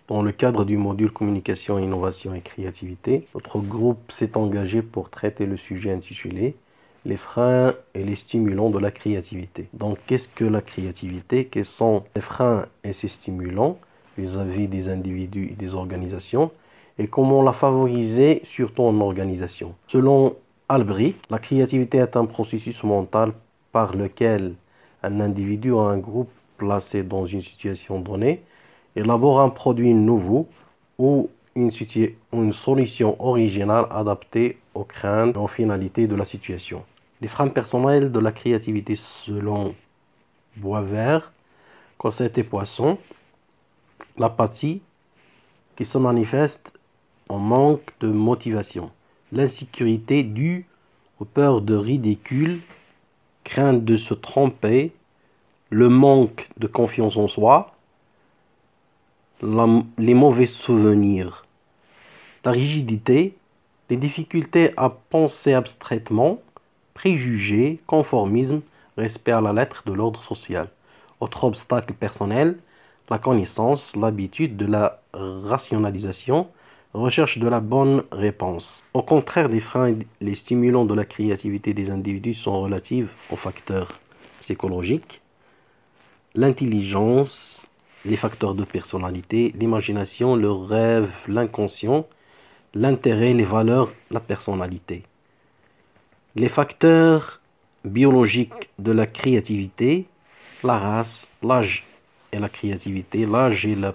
Dans le cadre du module communication, innovation et créativité, notre groupe s'est engagé pour traiter le sujet intitulé les freins et les stimulants de la créativité. Donc, qu'est-ce que la créativité? Quels sont les freins et ses stimulants vis-à-vis des individus et des organisations? Et comment la favoriser, surtout en organisation? Selon Albrecht, la créativité est un processus mental par lequel un individu ou un groupe placé dans une situation donnée élabore un produit nouveau ou une solution originale adaptée aux craintes et aux finalités de la situation. Les freins personnels de la créativité selon Boisvert, Cosette et Poisson, l'apathie qui se manifeste en manque de motivation, l'insécurité due aux peurs de ridicule, crainte de se tromper, le manque de confiance en soi, les mauvais souvenirs, la rigidité, les difficultés à penser abstraitement, préjugés, conformisme, respect à la lettre de l'ordre social. Autre obstacle personnel, la connaissance, l'habitude de la rationalisation, recherche de la bonne réponse. Au contraire des freins, les stimulants de la créativité des individus sont relatifs aux facteurs psychologiques, l'intelligence, les facteurs de personnalité, l'imagination, le rêve, l'inconscient, l'intérêt, les valeurs, la personnalité. Les facteurs biologiques de la créativité, la race, l'âge et la créativité, l'âge et la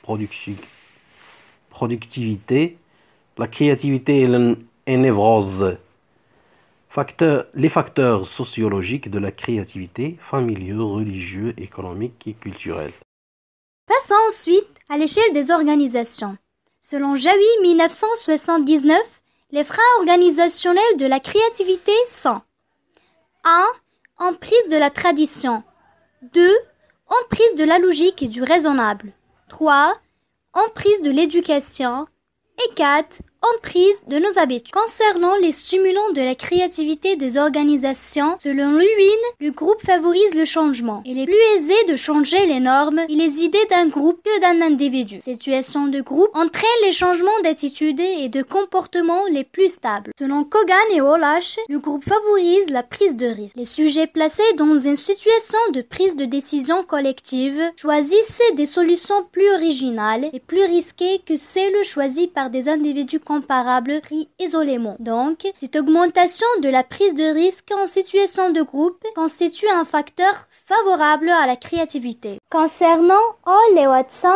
productivité, la créativité et névrose. Les facteurs sociologiques de la créativité, familiaux, religieux, économiques et culturels. Passons ensuite à l'échelle des organisations. Selon Jaoui 1979, les freins organisationnels de la créativité sont 1. Emprise de la tradition. 2. Emprise de la logique et du raisonnable. 3. Emprise de l'éducation. Et 4. Emprise de nos habitudes. Concernant les stimulants de la créativité des organisations, selon Lewin, le groupe favorise le changement. Il est plus aisé de changer les normes et les idées d'un groupe que d'un individu. Situation de groupe entraîne les changements d'attitude et de comportement les plus stables. Selon Kogan et Olash, le groupe favorise la prise de risque. Les sujets placés dans une situation de prise de décision collective choisissent des solutions plus originales et plus risquées que celles choisies par des individus comparables pris isolément. Donc, cette augmentation de la prise de risque en situation de groupe constitue un facteur favorable à la créativité. Concernant Hall et Watson,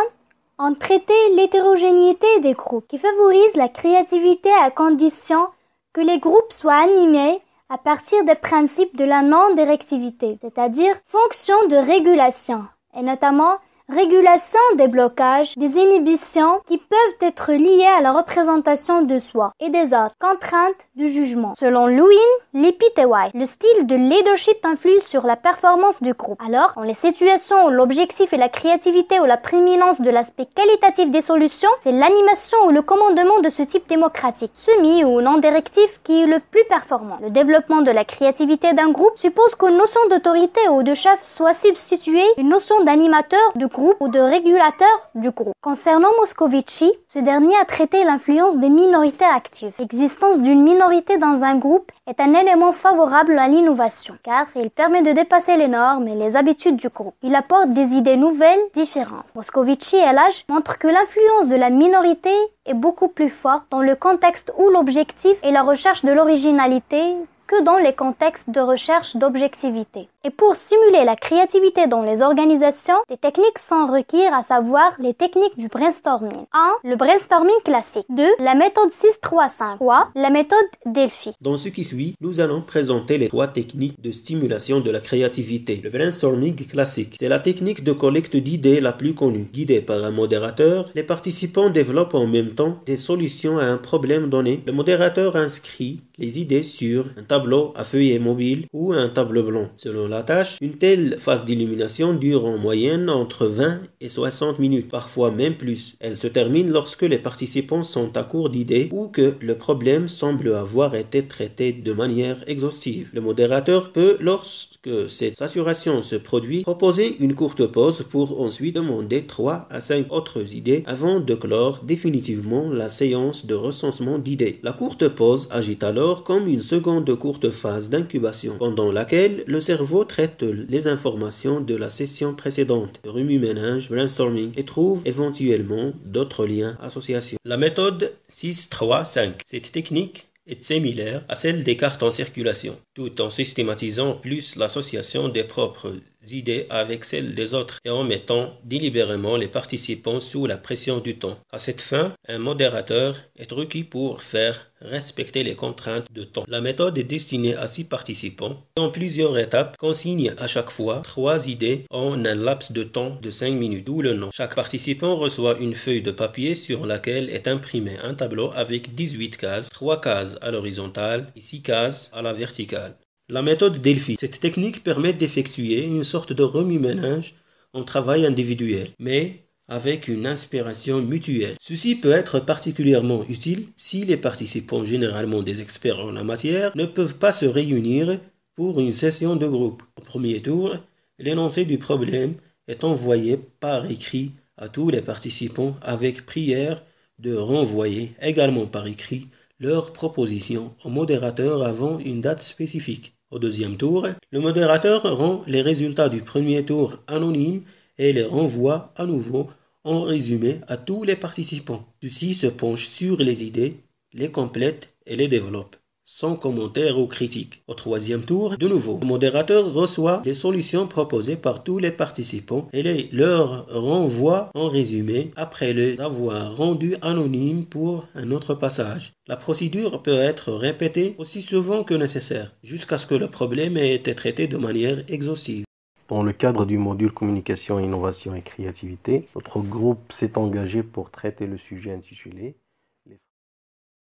ont traité l'hétérogénéité des groupes qui favorise la créativité à condition que les groupes soient animés à partir des principes de la non-directivité, c'est-à-dire fonction de régulation, et notamment régulation des blocages, des inhibitions qui peuvent être liées à la représentation de soi et des autres, contraintes du jugement. Selon Lewin, Lippitt et White, le style de leadership influe sur la performance du groupe. Alors, dans les situations où l'objectif est la créativité ou la prééminence de l'aspect qualitatif des solutions, c'est l'animation ou le commandement de ce type démocratique, semi ou non directif, qui est le plus performant. Le développement de la créativité d'un groupe suppose qu'une notion d'autorité ou de chef soit substituée à une notion d'animateur de groupe ou de régulateur du groupe. Concernant Moscovici, ce dernier a traité l'influence des minorités actives. L'existence d'une minorité dans un groupe est un élément favorable à l'innovation, car il permet de dépasser les normes et les habitudes du groupe. Il apporte des idées nouvelles, différentes. Moscovici et Lage montrent que l'influence de la minorité est beaucoup plus forte dans le contexte où l'objectif est la recherche de l'originalité que dans les contextes de recherche d'objectivité. Et pour stimuler la créativité dans les organisations, des techniques sont requises, à savoir les techniques du brainstorming. 1. Le brainstorming classique. 2. La méthode 6-3-5. 3. La méthode Delphi. Dans ce qui suit, nous allons présenter les 3 techniques de stimulation de la créativité. Le brainstorming classique, c'est la technique de collecte d'idées la plus connue. Guidée par un modérateur, les participants développent en même temps des solutions à un problème donné. Le modérateur inscrit les idées sur un tableau tableau à feuillet mobile ou un tableau blanc. Selon la tâche, une telle phase d'illumination dure en moyenne entre 20 et 60 minutes, parfois même plus. Elle se termine lorsque les participants sont à court d'idées ou que le problème semble avoir été traité de manière exhaustive. Le modérateur peut, lorsque cette saturation se produit, proposer une courte pause pour ensuite demander 3 à 5 autres idées avant de clore définitivement la séance de recensement d'idées. La courte pause agit alors comme une seconde courte phase d'incubation, pendant laquelle le cerveau traite les informations de la session précédente, remue-ménage, brainstorming, et trouve éventuellement d'autres liens, associations. La méthode 6-3-5. Cette technique est similaire à celle des cartes en circulation, tout en systématisant plus l'association des propres idées avec celles des autres et en mettant délibérément les participants sous la pression du temps. À cette fin, un modérateur est requis pour faire respecter les contraintes de temps. La méthode est destinée à 6 participants et en plusieurs étapes consigne à chaque fois 3 idées en un laps de temps de 5 minutes, d'où le nom. Chaque participant reçoit une feuille de papier sur laquelle est imprimé un tableau avec 18 cases, 3 cases à l'horizontale et 6 cases à la verticale. La méthode Delphi. Cette technique permet d'effectuer une sorte de remue-ménage en travail individuel, mais avec une inspiration mutuelle. Ceci peut être particulièrement utile si les participants, généralement des experts en la matière, ne peuvent pas se réunir pour une session de groupe. Au premier tour, l'énoncé du problème est envoyé par écrit à tous les participants avec prière de renvoyer également par écrit leurs propositions au modérateur avant une date spécifique. Au deuxième tour, le modérateur rend les résultats du premier tour anonymes et les renvoie à nouveau en résumé à tous les participants. Ceux-ci se penchent sur les idées, les complètent et les développent, sans commentaire ou critique. Au troisième tour, de nouveau, le modérateur reçoit les solutions proposées par tous les participants et leur renvoie en résumé après les avoir rendus anonymes pour un autre passage. La procédure peut être répétée aussi souvent que nécessaire, jusqu'à ce que le problème ait été traité de manière exhaustive. Dans le cadre du module communication, innovation et créativité, notre groupe s'est engagé pour traiter le sujet intitulé